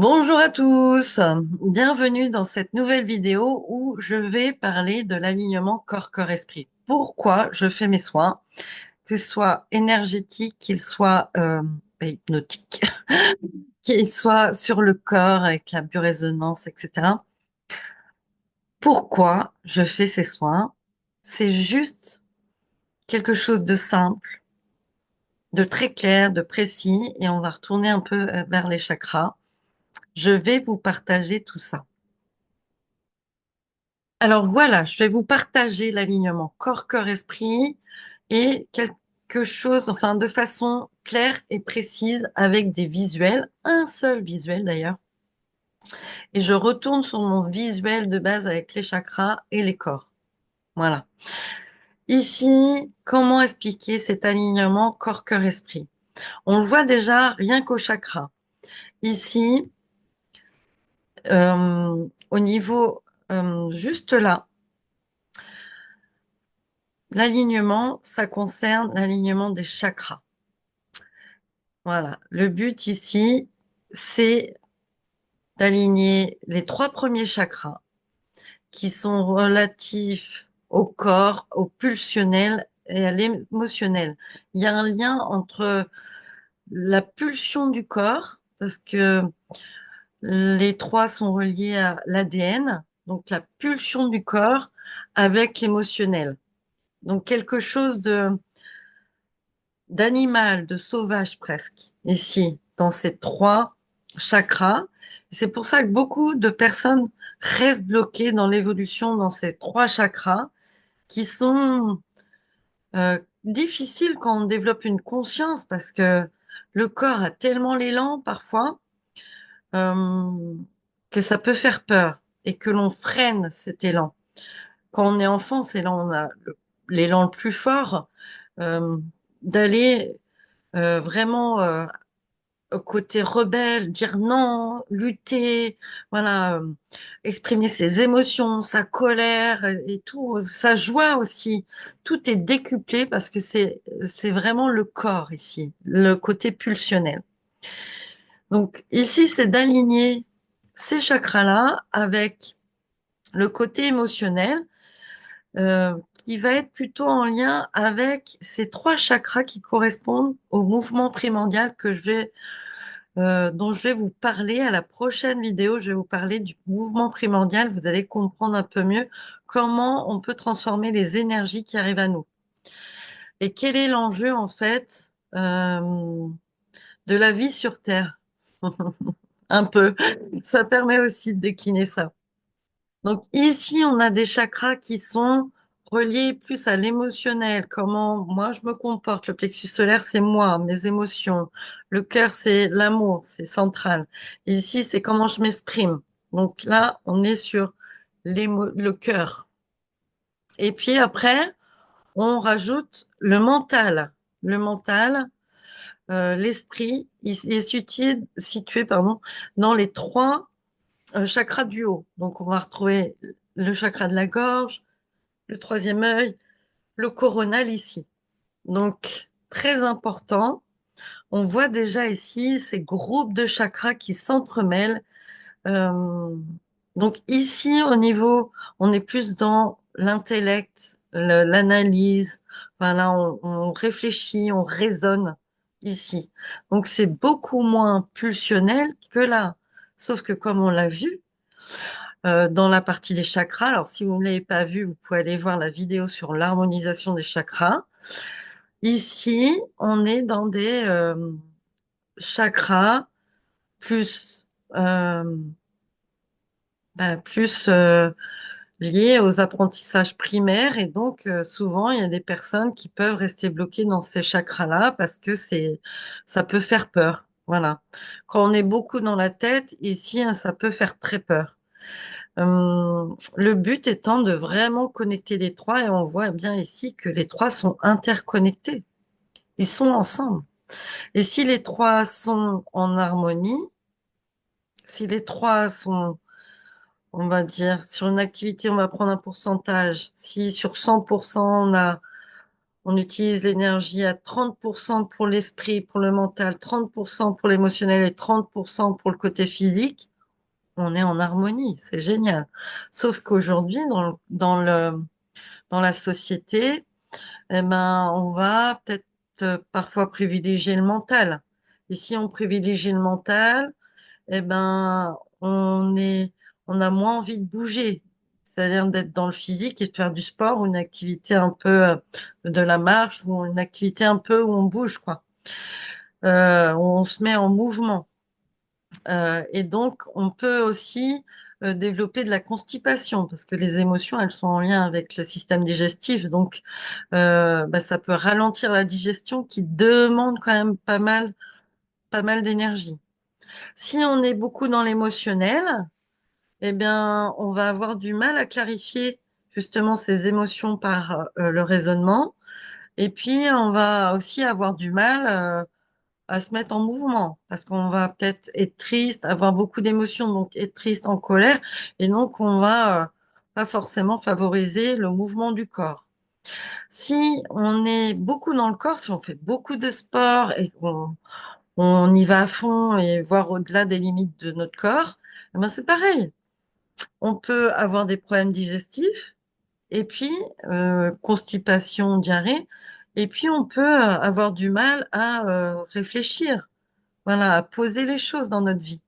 Bonjour à tous, bienvenue dans cette nouvelle vidéo où je vais parler de l'alignement corps-corps-esprit. Pourquoi je fais mes soins, qu'ils soient énergétiques, qu'ils soient hypnotiques, qu'ils soient sur le corps avec la biorésonance, etc. Pourquoi je fais ces soins? C'est juste quelque chose de simple, de très clair, de précis, et on va retourner un peu vers les chakras. Je vais vous partager tout ça. Alors voilà, je vais vous partager l'alignement corps-cœur-esprit et quelque chose, enfin de façon claire et précise avec des visuels, un seul visuel d'ailleurs. Et je retourne sur mon visuel de base avec les chakras et les corps. Voilà. Ici, comment expliquer cet alignement corps-cœur-esprit? On le voit déjà rien qu'au chakra. Ici, au niveau juste là, l'alignement, ça concerne l'alignement des chakras. Voilà. Le but ici, c'est d'aligner les trois premiers chakras qui sont relatifs au corps, au pulsionnel et à l'émotionnel. Il y a un lien entre la pulsion du corps, parce que les trois sont reliés à l'ADN, donc la pulsion du corps avec l'émotionnel. Donc quelque chose de d'animal, de sauvage presque, ici, dans ces trois chakras. C'est pour ça que beaucoup de personnes restent bloquées dans l'évolution dans ces trois chakras qui sont difficiles quand on développe une conscience parce que le corps a tellement l'élan parfois euh, que ça peut faire peur et que l'on freine cet élan. Quand on est enfant, c'est là où on a l'élan le plus fort euh, d'aller vraiment côté rebelle, dire non, lutter, voilà, exprimer ses émotions, sa colère et tout, sa joie aussi. Tout est décuplé parce que c'est vraiment le corps ici, le côté pulsionnel. Donc ici, c'est d'aligner ces chakras-là avec le côté émotionnel euh, qui va être plutôt en lien avec ces trois chakras qui correspondent au mouvement primordial dont je vais vous parler à la prochaine vidéo. Je vais vous parler du mouvement primordial. Vous allez comprendre un peu mieux comment on peut transformer les énergies qui arrivent à nous. Et quel est l'enjeu, en fait, de la vie sur Terre? Un peu. Ça permet aussi de décliner ça. Donc ici, on a des chakras qui sont reliés plus à l'émotionnel, comment moi je me comporte. Le plexus solaire, c'est moi, mes émotions. Le cœur, c'est l'amour, c'est central. Et ici, c'est comment je m'exprime. Donc là, on est sur le cœur. Et puis après, on rajoute le mental. Le mental, l'esprit, il est situé, pardon, dans les trois chakras du haut. Donc on va retrouver le chakra de la gorge, le troisième œil, le coronal ici. Donc, très important. On voit déjà ici ces groupes de chakras qui s'entremêlent. Euh, donc ici, au niveau, on est plus dans l'intellect, l'analyse. Voilà, on réfléchit, on raisonne ici. Donc c'est beaucoup moins pulsionnel que là. Sauf que comme on l'a vu, dans la partie des chakras. Alors, si vous ne l'avez pas vu, vous pouvez aller voir la vidéo sur l'harmonisation des chakras. Ici, on est dans des chakras plus, euh, plus liés aux apprentissages primaires. Et donc, souvent, il y a des personnes qui peuvent rester bloquées dans ces chakras-là parce que ça peut faire peur. Voilà. Quand on est beaucoup dans la tête, ici, hein, ça peut faire très peur. Le but étant de vraiment connecter les trois et on voit bien ici que les trois sont interconnectés. Ils sont ensemble. Et si les trois sont en harmonie, si les trois sont, on va dire, sur une activité, on va prendre un pourcentage. Si sur 100%, on utilise l'énergie à 30% pour l'esprit, pour le mental, 30% pour l'émotionnel et 30% pour le côté physique, on est en harmonie, c'est génial. Sauf qu'aujourd'hui, dans la société, eh ben, on va peut-être parfois privilégier le mental. Et si on privilégie le mental, eh ben, on a moins envie de bouger. C'est-à-dire d'être dans le physique et de faire du sport ou une activité un peu de la marche ou une activité un peu où on bouge, quoi. Où on se met en mouvement. Et donc, on peut aussi développer de la constipation parce que les émotions, elles sont en lien avec le système digestif. Donc, bah, ça peut ralentir la digestion qui demande quand même pas mal d'énergie. Si on est beaucoup dans l'émotionnel, eh bien, on va avoir du mal à clarifier justement ces émotions par le raisonnement. Et puis, on va aussi avoir du mal à se mettre en mouvement parce qu'on va peut-être être triste, avoir beaucoup d'émotions, donc être triste, en colère. Et donc, on va pas forcément favoriser le mouvement du corps. Si on est beaucoup dans le corps, si on fait beaucoup de sport et on y va à fond et voir au-delà des limites de notre corps, eh ben c'est pareil. On peut avoir des problèmes digestifs et puis constipation, diarrhée, et puis on peut avoir du mal à réfléchir, voilà, à poser les choses dans notre vie.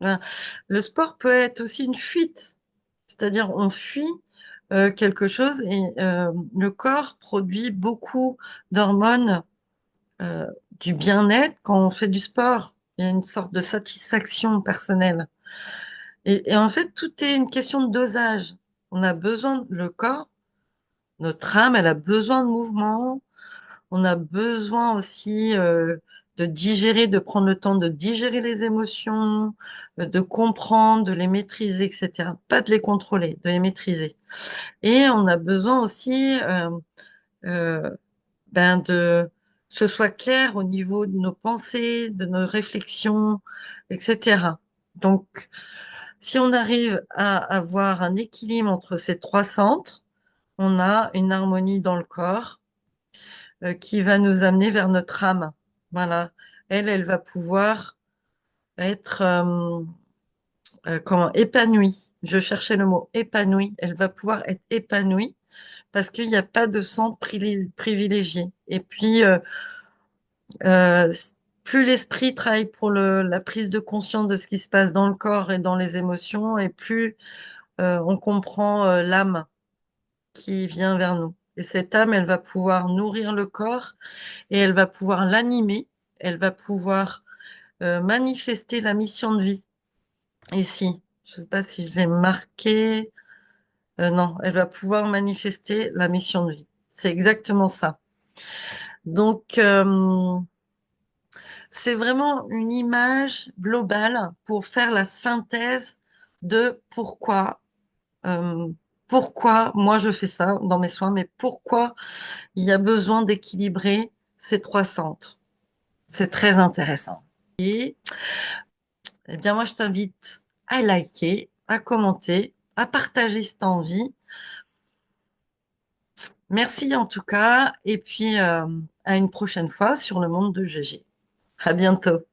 Voilà. Le sport peut être aussi une fuite, c'est-à-dire on fuit quelque chose et le corps produit beaucoup d'hormones euh, du bien-être quand on fait du sport. Il y a une sorte de satisfaction personnelle. Et en fait, tout est une question de dosage. On a besoin, le corps, notre âme, elle a besoin de mouvement. On a besoin aussi de digérer, de prendre le temps de digérer les émotions, de comprendre, de les maîtriser, etc. Pas de les contrôler, de les maîtriser. Et on a besoin aussi euh, de que ce soit clair au niveau de nos pensées, de nos réflexions, etc. Donc, si on arrive à avoir un équilibre entre ces trois centres, on a une harmonie dans le corps qui va nous amener vers notre âme. Voilà. Elle va pouvoir être comment épanouie. Je cherchais le mot épanouie. Elle va pouvoir être épanouie parce qu'il n'y a pas de sang privilégié. Et puis, euh, plus l'esprit travaille pour la prise de conscience de ce qui se passe dans le corps et dans les émotions, et plus on comprend l'âme qui vient vers nous. Et cette âme, elle va pouvoir nourrir le corps et elle va pouvoir l'animer, elle va pouvoir manifester la mission de vie. Ici, je ne sais pas si je l'ai marqué. Non, elle va pouvoir manifester la mission de vie. C'est exactement ça. Donc, c'est vraiment une image globale pour faire la synthèse de euh, pourquoi moi je fais ça dans mes soins, mais pourquoi il y a besoin d'équilibrer ces trois centres. C'est très intéressant. Et eh bien, moi, je t'invite à liker, à commenter, à partager si tu as envie. Merci en tout cas, et puis à une prochaine fois sur le monde de GG. À bientôt.